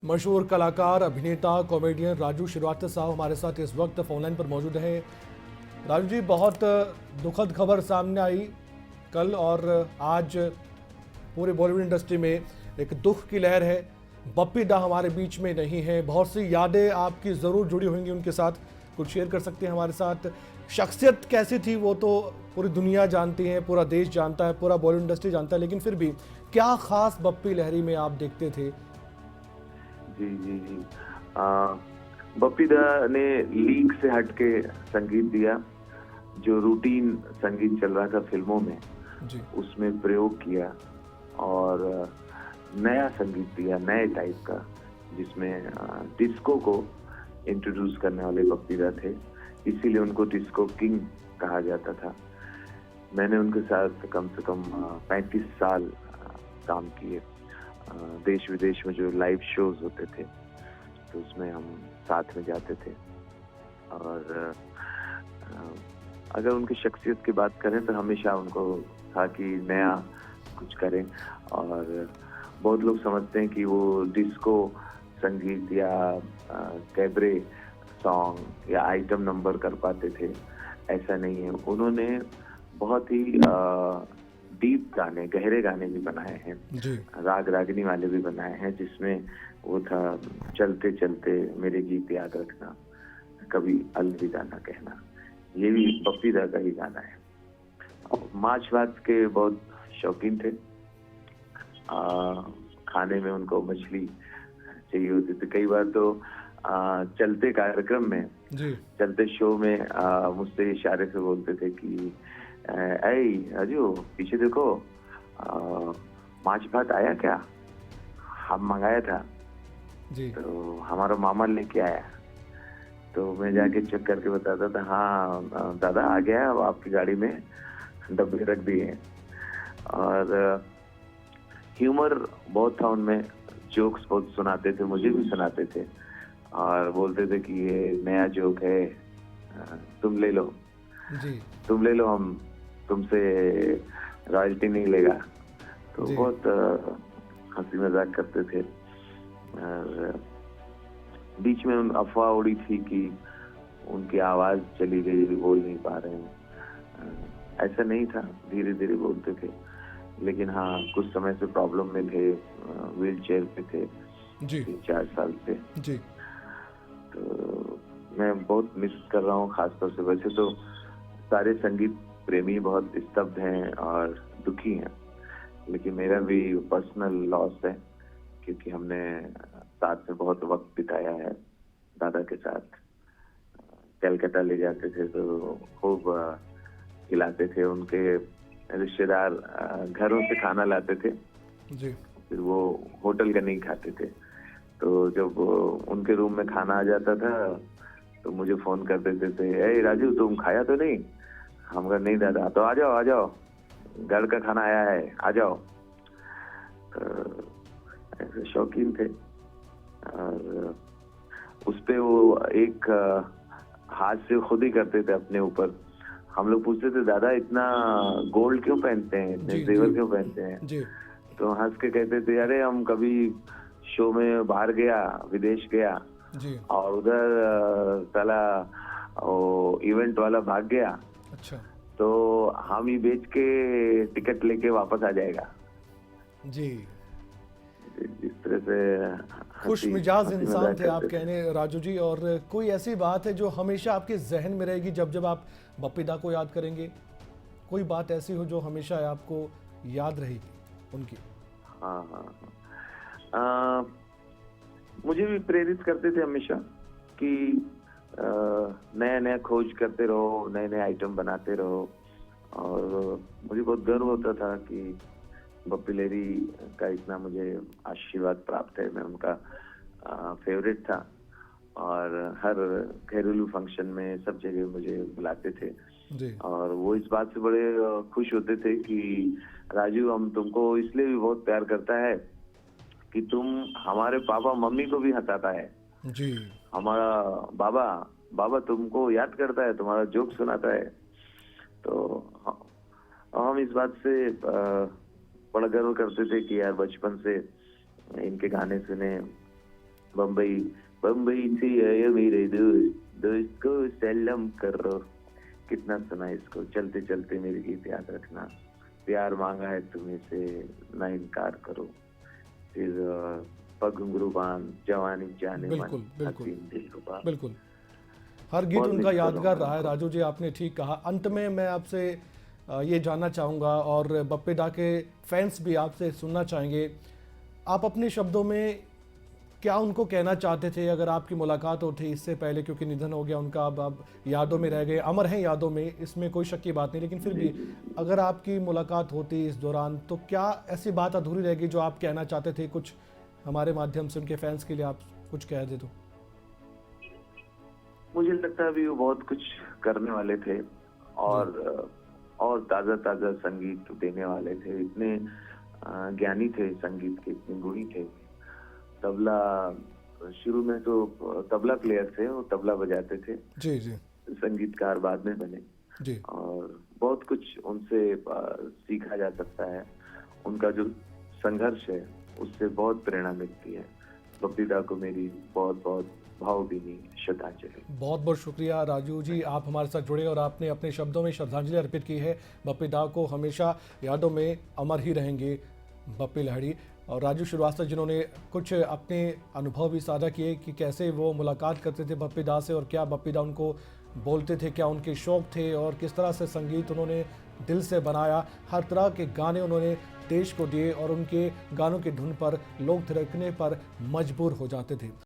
मशहूर कलाकार, अभिनेता, कॉमेडियन राजू श्रीवास्तव साहब हमारे साथ इस वक्त फोनलाइन पर मौजूद हैं। राजू जी, बहुत दुखद खबर सामने आई कल और आज पूरे बॉलीवुड इंडस्ट्री में एक दुख की लहर है। बप्पी दा हमारे बीच में नहीं है। बहुत सी यादें आपकी ज़रूर जुड़ी होंगी उनके साथ, कुछ शेयर कर सकते हैं हमारे साथ। शख्सियत कैसी थी वो तो पूरी दुनिया जानती है, पूरा देश जानता है, पूरा बॉलीवुड इंडस्ट्री जानता है, लेकिन फिर भी क्या खास बप्पी लहरी में आप देखते थे? जी जी जी। आ, बप्पी दा ने लीक से हटके संगीत दिया। जो रूटीन संगीत चल रहा था फिल्मों में, जी। उसमें प्रयोग किया और नया संगीत दिया, नए टाइप का, जिसमें डिस्को को इंट्रोड्यूस करने वाले बप्पी दा थे। इसीलिए उनको डिस्को किंग कहा जाता था। मैंने उनके साथ कम से कम 35 साल काम किए। देश विदेश में जो लाइव शोज होते थे तो उसमें हम साथ में जाते थे। और अगर उनकी शख्सियत की बात करें तो हमेशा उनको था कि नया कुछ करें। और बहुत लोग समझते हैं कि वो डिस्को संगीत या कैबरे सॉन्ग या आइटम नंबर कर पाते थे। ऐसा नहीं है। उन्होंने बहुत ही डीप गाने, गहरे गाने भी बनाए हैं, राग रागिनी वाले भी बनाए हैं, जिसमें वो था चलते चलते मेरे गीत याद रखना, कभी अलविदा ना कहना। ये भी बप्पी दा का ही गाना है। और माछ भात के बहुत शौकीन थे। खाने में उनको मछली चाहिए होती थी। कई बार तो चलते कार्यक्रम में, चलते शो में मुझसे इशारे से बोलते थे कि ऐ राजू, पीछे देखो, माछ भात आया क्या? हम मंगाया था जी। तो हमारा मामा लेके आया। तो मैं जाके चेक करके बताता था, हाँ दादा आ गया, अब आपकी गाड़ी में डब्बे रख दिए हैं। और ह्यूमर बहुत था उनमें, जोक्स बहुत सुनाते थे, मुझे भी सुनाते थे और बोलते थे कि ये नया जोक है, तुम ले लो जी। तुम ले लो, हम तुमसे रॉयल्टी नहीं लेगा। तो बहुत हंसी मजाक करते थे। और बीच में अफवाह उड़ी थी कि उनकी आवाज चली गई, बोल नहीं पा रहे हैं। ऐसा नहीं था, धीरे धीरे बोलते थे। लेकिन हाँ, कुछ समय से प्रॉब्लम में थे, व्हील चेयर पे थे जी। 3-4 साल से जी। तो मैं बहुत मिस कर रहा हूँ खासतौर से। वैसे तो सारे संगीत प्रेमी बहुत स्तब्ध हैं और दुखी हैं, लेकिन मेरा भी पर्सनल लॉस है, क्योंकि हमने साथ में बहुत वक्त बिताया है दादा के साथ। कलकत्ता ले जाते थे तो खूब खिलाते थे। उनके रिश्तेदार घरों से खाना लाते थे जी। फिर वो होटल का नहीं खाते थे। तो जब उनके रूम में खाना आ जाता था तो मुझे फोन कर देते थे, ए राजू, तुम खाया तो नहीं? हम कहा नहीं दादा। तो आ जाओ आ जाओ, घर का खाना आया है, आ जाओ। तो ऐसे शौकीन थे। और उस पे वो एक हाथ से खुद ही करते थे अपने ऊपर। हम लोग पूछते थे, दादा इतना गोल्ड क्यों पहनते हैं, इतने जेवर क्यों पहनते हैं? जी। तो हंस के कहते थे, अरे हम कभी शो में बाहर गया, विदेश गया जी। और उधर साला इवेंट वाला भाग गया। अच्छा। तो हम ही बेच के टिकट लेके वापस आ जाएगा जी। इस तरह से खुश मिजाज इंसान थे आप, कहने राजू जी। और कोई ऐसी बात है जो हमेशा आपके जहन में रहेगी जब जब आप बप्पी दा को याद करेंगे? कोई बात ऐसी हो जो हमेशा आपको याद रहेगी उनकी? हाँ हाँ हाँ। मुझे भी प्रेरित करते थे हमेशा कि नया नया खोज करते रहो, नए नए आइटम बनाते रहो। और मुझे बहुत गर्व होता था कि बप्पी लहरी का इतना मुझे आशीर्वाद प्राप्त है। मैं उनका फेवरेट था और हर घरेलू फंक्शन में सब जगह मुझे बुलाते थे जी। और वो इस बात से बड़े खुश होते थे कि राजू, हम तुमको इसलिए भी बहुत प्यार करता है कि तुम हमारे पापा मम्मी को भी हंसाता है जी। हमारा बाबा तुमको याद करता है, तुम्हारा जोक सुनाता है। तो हम इस बात से बड़ा गर्व करते थे कि यार बचपन से इनके गाने सुने, बम्बई बम्बई से आए मेरे दोस्त, दोस्त को सलाम करो। कितना सुना इसको। चलते चलते मेरे गीत याद रखना, प्यार मांगा है तुम्हें से ना इनकार करो, फिर पग घुंघरू बांध, जवानी जाने मन, बिल्कुल बिल्कुल हसीन दिलरुबा। बिल्कुल, हर गीत बहुत उनका मिस कर रहा यादगार हूँ रहा है। उनको। राजू जी, आपने ठीक कहा। अंत में मैं आपसे ये जानना चाहूँगा और बप्पी दा के फैंस भी आपसे सुनना चाहेंगे, आप अपने शब्दों में क्या उनको कहना चाहते थे अगर आपकी मुलाकात होती इससे पहले, क्योंकि निधन हो गया उनका, अब यादों में रह गए, अमर हैं यादों में, इसमें कोई शक की बात नहीं, लेकिन फिर जी भी जी। अगर आपकी मुलाकात होती इस दौरान तो क्या ऐसी बात अधूरी रहेगी जो आप कहना चाहते थे, कुछ हमारे माध्यम से उनके फैंस के लिए आप कुछ कह दे तो? मुझे लगता है अभी वो बहुत कुछ करने वाले थे और ताजा ताजा संगीत देने वाले थे। इतने ज्ञानी थे संगीत के, इतने गुणी थे। तबला, शुरू में तो तबला प्लेयर थे, वो तबला बजाते थे। जी जी संगीतकार बाद में बने जी और बहुत कुछ उनसे सीखा जा सकता है। उनका जो संघर्ष है उससे बहुत प्रेरणा मिलती है। बप्पी दा को मेरी बहुत बहुत भावभीनी श्रद्धांजलि। बहुत बहुत शुक्रिया राजू जी, आप हमारे साथ जुड़े और आपने अपने शब्दों में श्रद्धांजलि अर्पित की है। बप्पी दा को हमेशा यादों में अमर ही रहेंगे बप्पी लहड़ी। और राजू श्रीवास्तव जिन्होंने कुछ अपने अनुभव भी साझा किए कि कैसे वो मुलाकात करते थे बप्पी दा से और क्या बप्पी दा उनको बोलते थे, क्या उनके शौक थे और किस तरह से संगीत उन्होंने दिल से बनाया। हर तरह के गाने उन्होंने देश को दिए और उनके गानों की धुन पर लोग थिरकने पर मजबूर हो जाते थे।